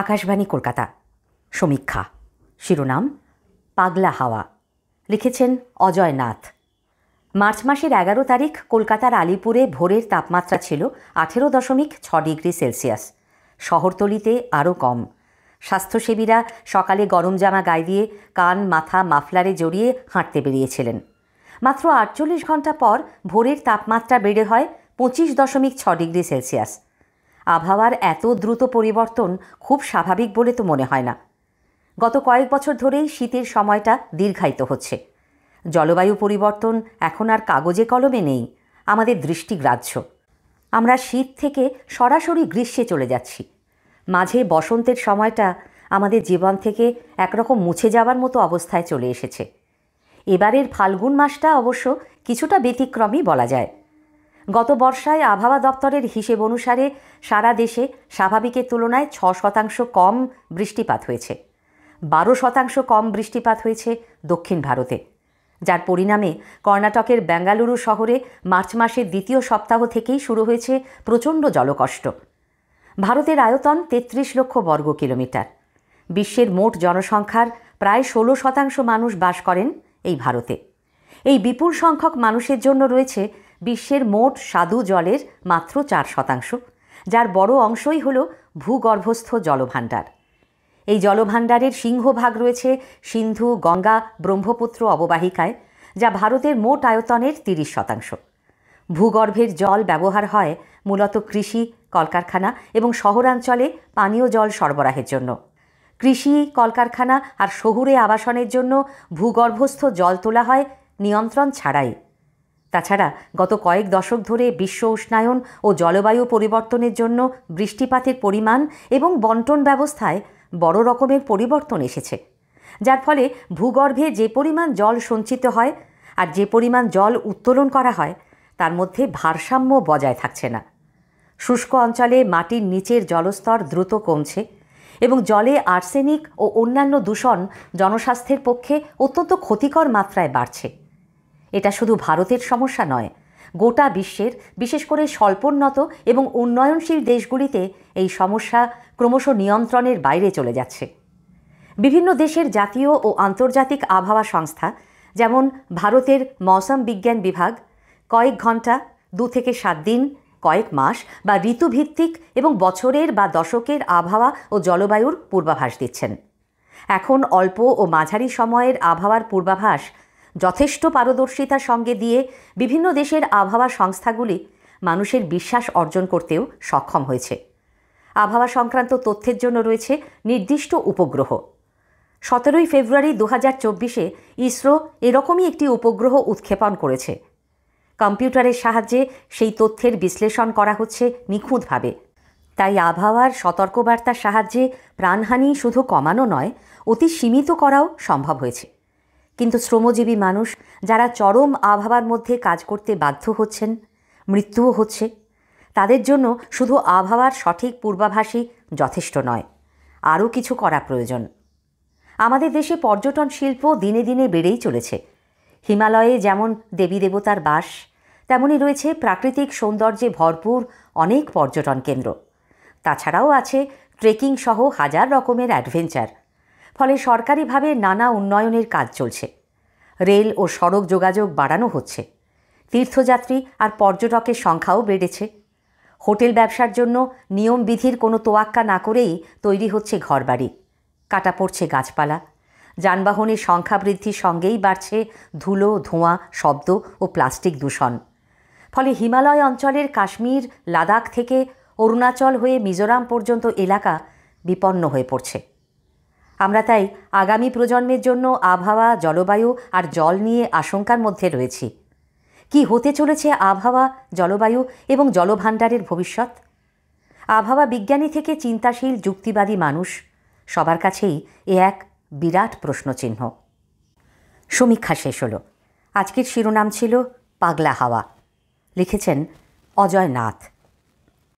আকাশবাণী কলকাতা। সমীক্ষা। শিরোনাম পাগলা হাওয়া। লিখেছেন অজয় নাথ। মার্চ মাসের 11 তারিখ কলকাতার আলিপুরে ভোরের তাপমাত্রা ছিল 18.6 ডিগ্রি সেলসিয়াস। শহরতলিতে আরও কম। স্বাস্থ্যসেবীরা সকালে গরম জামা গায়ে দিয়ে কান মাথা মাফলারে জড়িয়ে হাঁটতে বেরিয়েছিলেন। মাত্র 48 ঘন্টা পর ভোরের তাপমাত্রা বেড়ে হয় 25.6 ডিগ্রি সেলসিয়াস। আবহাওয়ার এত দ্রুত পরিবর্তন খুব স্বাভাবিক বলে তো মনে হয় না। গত কয়েক বছর ধরেই শীতের সময়টা দীর্ঘায়িত হচ্ছে। জলবায়ু পরিবর্তন এখন আর কাগজে কলমে নেই, আমাদের দৃষ্টিগ্রাহ্য। আমরা শীত থেকে সরাসরি গ্রীষ্মে চলে যাচ্ছি। মাঝে বসন্তের সময়টা আমাদের জীবন থেকে একরকম মুছে যাওয়ার মতো অবস্থায় চলে এসেছে। এবারের ফাল্গুন মাসটা অবশ্য কিছুটা ব্যতিক্রমী বলা যায়। গত বর্ষায় আবহাওয়া দপ্তরের হিসেব অনুসারে সারা দেশে স্বাভাবিকের তুলনায় 6% কম বৃষ্টিপাত হয়েছে। 12% কম বৃষ্টিপাত হয়েছে দক্ষিণ ভারতে, যার পরিণামে কর্ণাটকের বেঙ্গালুরু শহরে মার্চ মাসের দ্বিতীয় সপ্তাহ থেকেই শুরু হয়েছে প্রচণ্ড জলকষ্ট। ভারতের আয়তন 33 লক্ষ বর্গ কিলোমিটার। বিশ্বের মোট জনসংখ্যার প্রায় 16% মানুষ বাস করেন এই ভারতে। এই বিপুল সংখ্যক মানুষের জন্য রয়েছে বিশ্বের মোট স্বাদু জলের মাত্র 4%, যার বড় অংশই হল ভূগর্ভস্থ জলভাণ্ডার। এই জলভাণ্ডারের সিংহভাগ রয়েছে সিন্ধু গঙ্গা ব্রহ্মপুত্র অববাহিকায়, যা ভারতের মোট আয়তনের 30%। ভূগর্ভের জল ব্যবহার হয় মূলত কৃষি, কলকারখানা এবং শহরাঞ্চলে পানীয় জল সরবরাহের জন্য। কৃষি, কলকারখানা আর শহুরে আবাসনের জন্য ভূগর্ভস্থ জল তোলা হয় নিয়ন্ত্রণ ছাড়াই। তাছাড়া গত কয়েক দশক ধরে বিশ্ব উষ্ণায়ন ও জলবায়ু পরিবর্তনের জন্য বৃষ্টিপাতের পরিমাণ এবং বন্টন ব্যবস্থায় বড় রকমের পরিবর্তন এসেছে, যার ফলে ভূগর্ভে যে পরিমাণ জল সঞ্চিত হয় আর যে পরিমাণ জল উত্তোলন করা হয় তার মধ্যে ভারসাম্য বজায় থাকছে না। শুষ্ক অঞ্চলে মাটির নিচের জলস্তর দ্রুত কমছে এবং জলে আর্সেনিক ও অন্যান্য দূষণ জনস্বাস্থ্যের পক্ষে অত্যন্ত ক্ষতিকর মাত্রায় বাড়ছে। এটা শুধু ভারতের সমস্যা নয়, গোটা বিশ্বের, বিশেষ করে স্বল্পোন্নত এবং উন্নয়নশীল দেশগুলিতে এই সমস্যা ক্রমশ নিয়ন্ত্রণের বাইরে চলে যাচ্ছে। বিভিন্ন দেশের জাতীয় ও আন্তর্জাতিক আবহাওয়া সংস্থা, যেমন ভারতের মৌসম বিজ্ঞান বিভাগ, কয়েক ঘন্টা, 2 থেকে 7 দিন, কয়েক মাস বা ঋতুভিত্তিক এবং বছরের বা দশকের আবহাওয়া ও জলবায়ুর পূর্বাভাস দিচ্ছেন। এখন অল্প ও মাঝারি সময়ের আবহাওয়ার পূর্বাভাস যথেষ্ট পারদর্শিতার সঙ্গে দিয়ে বিভিন্ন দেশের আবহাওয়া সংস্থাগুলি মানুষের বিশ্বাস অর্জন করতেও সক্ষম হয়েছে। আবহাওয়া সংক্রান্ত তথ্যের জন্য রয়েছে নির্দিষ্ট উপগ্রহ। 17 ফেব্রুয়ারি 2024 ইসরো এরকমই একটি উপগ্রহ উৎক্ষেপণ করেছে। কম্পিউটারের সাহায্যে সেই তথ্যের বিশ্লেষণ করা হচ্ছে নিখুঁতভাবে। তাই আবহাওয়ার সতর্কবার্তার সাহায্যে প্রাণহানি শুধু কমানো নয়, অতি সীমিত করাও সম্ভব হয়েছে। কিন্তু শ্রমজীবী মানুষ, যারা চরম আবহাওয়ার মধ্যে কাজ করতে বাধ্য হচ্ছেন, মৃত্যুও হচ্ছে, তাদের জন্য শুধু আবহাওয়ার সঠিক পূর্বাভাসই যথেষ্ট নয়, আরও কিছু করা প্রয়োজন। আমাদের দেশে পর্যটন শিল্প দিনে দিনে বেড়েই চলেছে। হিমালয়ে যেমন দেবী দেবতার বাস, তেমনি রয়েছে প্রাকৃতিক সৌন্দর্যে ভরপুর অনেক পর্যটন কেন্দ্র। তাছাড়াও আছে ট্রেকিং সহ হাজার রকমের অ্যাডভেঞ্চার। ফলে সরকারিভাবে নানা উন্নয়নের কাজ চলছে। রেল ও সড়ক যোগাযোগ বাড়ানো হচ্ছে। তীর্থযাত্রী আর পর্যটকের সংখ্যাও বেড়েছে। হোটেল ব্যবসার জন্য নিয়মবিধির কোনো তোয়াক্কা না করেই তৈরি হচ্ছে ঘরবাড়ি, কাটা পড়ছে গাছপালা। যানবাহনের সংখ্যা বৃদ্ধির সঙ্গেই বাড়ছে ধুলো, ধোঁয়া, শব্দ ও প্লাস্টিক দূষণ। ফলে হিমালয় অঞ্চলের কাশ্মীর, লাদাখ থেকে অরুণাচল হয়ে মিজোরাম পর্যন্ত এলাকা বিপন্ন হয়ে পড়ছে। আমরা তাই আগামী প্রজন্মের জন্য আবহাওয়া, জলবায়ু আর জল নিয়ে আশঙ্কার মধ্যে রয়েছি। কি হতে চলেছে আবহাওয়া, জলবায়ু এবং জলভাণ্ডারের ভবিষ্যৎ? আবহাওয়া বিজ্ঞানী থেকে চিন্তাশীল যুক্তিবাদী মানুষ সবার কাছেই এ এক বিরাট প্রশ্নচিহ্ন। সমীক্ষা শেষ হলো। আজকের শিরোনাম ছিল পাগলা হাওয়া। লিখেছেন অজয় নাথ।